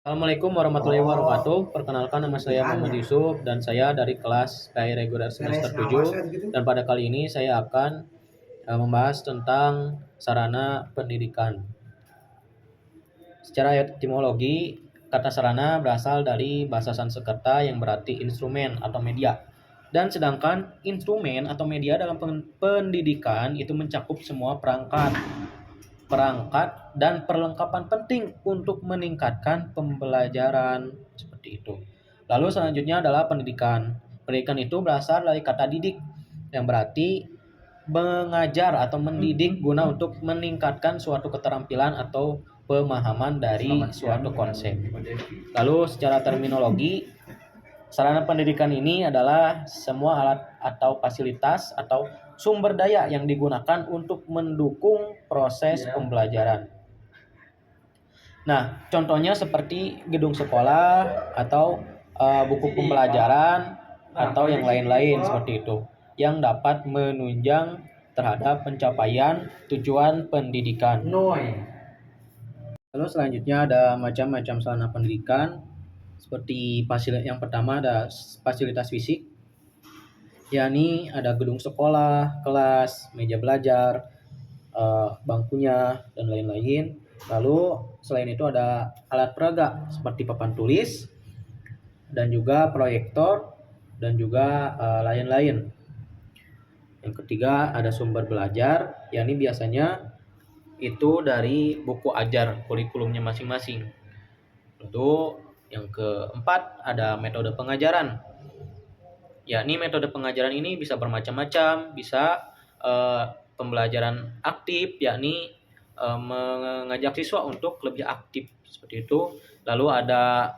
Assalamualaikum warahmatullahi wabarakatuh. Perkenalkan, nama saya Muhammad Yusuf dan saya dari kelas KI reguler semester 7. Dan pada kali ini saya akan membahas tentang sarana pendidikan. Secara etimologi, kata sarana berasal dari bahasa Sanskerta yang berarti instrumen atau media. Dan sedangkan instrumen atau media dalam pendidikan itu mencakup semua perangkat dan perlengkapan penting untuk meningkatkan pembelajaran seperti itu. Lalu selanjutnya adalah pendidikan. Pendidikan itu berasal dari kata didik yang berarti mengajar atau mendidik guna untuk meningkatkan suatu keterampilan atau pemahaman dari suatu konsep. Lalu secara terminologi, sarana pendidikan ini adalah semua alat atau fasilitas atau sumber daya yang digunakan untuk mendukung proses pembelajaran. Nah, contohnya seperti gedung sekolah atau buku pembelajaran atau yang lain-lain seperti itu yang dapat menunjang terhadap pencapaian tujuan pendidikan. Lalu selanjutnya ada macam-macam sarana pendidikan. Seperti yang pertama ada fasilitas fisik, yakni ada gedung sekolah, kelas, meja belajar, bangkunya, dan lain-lain. Lalu selain itu ada alat peraga seperti papan tulis, dan juga proyektor, dan juga lain-lain. Yang ketiga ada sumber belajar, yakni biasanya itu dari buku ajar kurikulumnya masing-masing. Lalu yang keempat ada metode pengajaran, yakni metode pengajaran ini bisa bermacam-macam, bisa pembelajaran aktif, yakni mengajak siswa untuk lebih aktif seperti itu. Lalu ada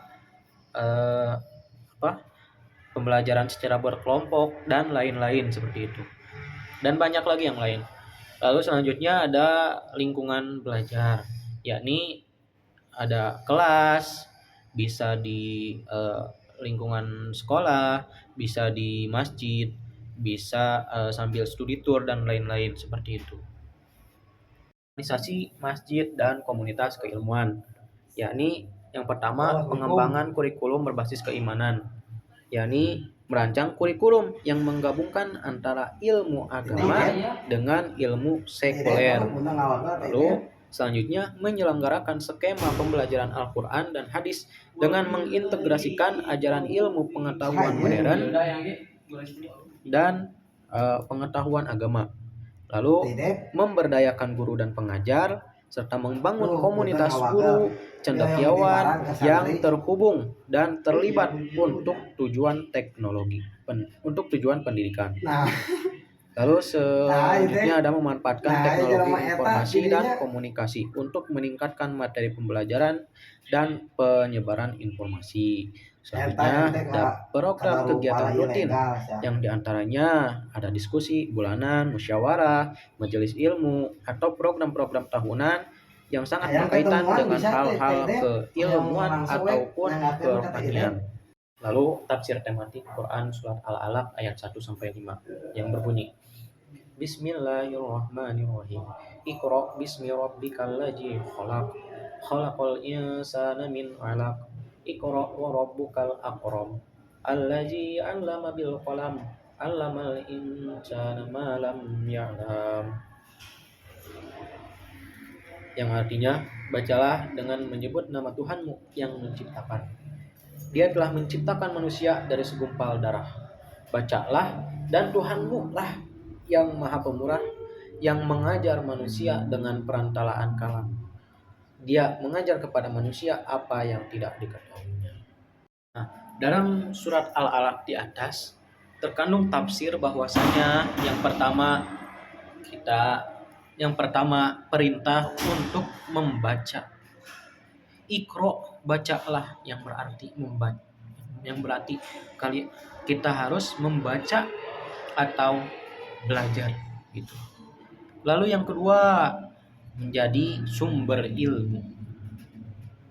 pembelajaran secara berkelompok dan lain-lain seperti itu, dan banyak lagi yang lain. Lalu selanjutnya ada lingkungan belajar, yakni ada kelas, bisa di lingkungan sekolah, bisa di masjid, bisa sambil studi tour dan lain-lain seperti itu. Organisasi masjid dan komunitas keilmuan, yakni yang pertama pengembangan kurikulum berbasis keimanan, yakni merancang kurikulum yang menggabungkan antara ilmu agama dengan ilmu sekuler. Lalu selanjutnya menyelenggarakan skema pembelajaran Al-Quran dan hadis dengan mengintegrasikan ajaran ilmu pengetahuan modern dan pengetahuan agama. Lalu memberdayakan guru dan pengajar serta membangun komunitas guru cendekiawan yang terhubung dan terlibat untuk tujuan pendidikan. Lalu selanjutnya ada memanfaatkan teknologi informasi dan komunikasi untuk meningkatkan materi pembelajaran dan penyebaran informasi. Selanjutnya ada program kegiatan rutin yang diantaranya ada diskusi bulanan, musyawarah, majelis ilmu, atau program-program tahunan yang sangat berkaitan dengan hal-hal keilmuan ataupun kerohanian. Lalu tafsir tematik Quran surat Al-Alaq ayat 1-5 yang berbunyi, Bismillahirrahmanirrahim. Iqra bismi rabbikal ladzi khalaq. Khalaqal insana min 'alaq. Iqra wa rabbukal akram. Allazi 'allama bil qalam. 'Allamal insana ma lam ya'lam. Yang artinya, bacalah dengan menyebut nama Tuhanmu yang menciptakan. Dia telah menciptakan manusia dari segumpal darah. Bacalah, dan Tuhanmu lah yang maha pemurah, yang mengajar manusia dengan perantaraan kalam. Dia mengajar kepada manusia apa yang tidak diketahuinya. Nah, dalam surat Al-Alaq di atas terkandung tafsir bahwasanya yang pertama perintah untuk membaca. Iqra, bacalah, yang berarti membaca, yang berarti kita harus membaca atau belajar gitu. Lalu yang kedua, menjadi sumber ilmu.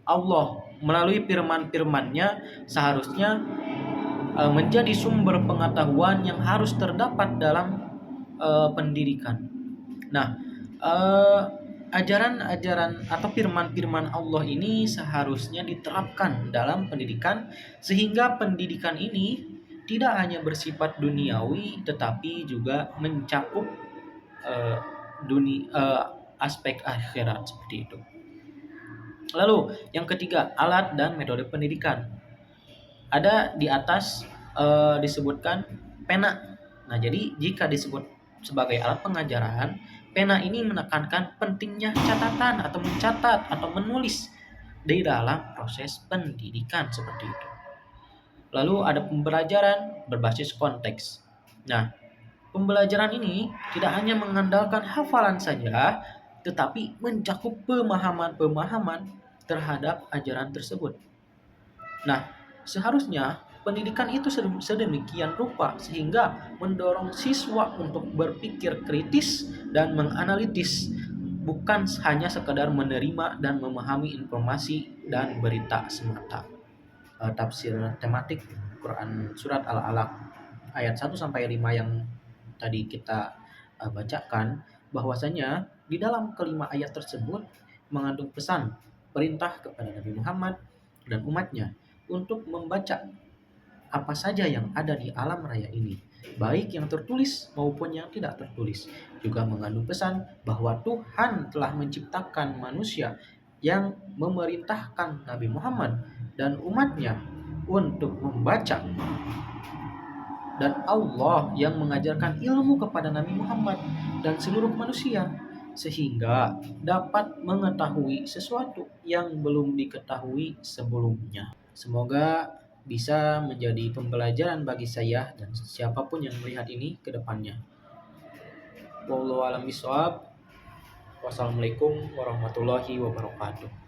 Allah melalui firman-firmannya seharusnya menjadi sumber pengetahuan yang harus terdapat dalam pendidikan. Nah, ajaran-ajaran atau firman-firman Allah ini seharusnya diterapkan dalam pendidikan, sehingga pendidikan ini tidak hanya bersifat duniawi tetapi juga mencakup eh, aspek akhirat seperti itu. Lalu yang ketiga, alat dan metode pendidikan. Ada di atas disebutkan pena. Nah, jadi jika disebut sebagai alat pengajaran, pena ini menekankan pentingnya catatan atau mencatat atau menulis di dalam proses pendidikan seperti itu. Lalu ada pembelajaran berbasis konteks. Nah, pembelajaran ini tidak hanya mengandalkan hafalan saja, tetapi mencakup pemahaman-pemahaman terhadap ajaran tersebut. Nah, seharusnya pendidikan itu sedemikian rupa sehingga mendorong siswa untuk berpikir kritis dan menganalitis, bukan hanya sekedar menerima dan memahami informasi dan berita semata. Tafsir tematik Quran surat Al-Alaq ayat 1-5 yang tadi kita bacakan, bahwasanya di dalam kelima ayat tersebut mengandung pesan perintah kepada Nabi Muhammad dan umatnya untuk membaca apa saja yang ada di alam raya ini, baik yang tertulis maupun yang tidak tertulis. Juga mengandung pesan bahwa Tuhan telah menciptakan manusia yang memerintahkan Nabi Muhammad dan umatnya untuk membaca, dan Allah yang mengajarkan ilmu kepada Nabi Muhammad dan seluruh manusia sehingga dapat mengetahui sesuatu yang belum diketahui sebelumnya. Semoga bisa menjadi pembelajaran bagi saya dan siapapun yang melihat ini ke depannya. Wallahu a'lam bishawab. Wassalamualaikum warahmatullahi wabarakatuh.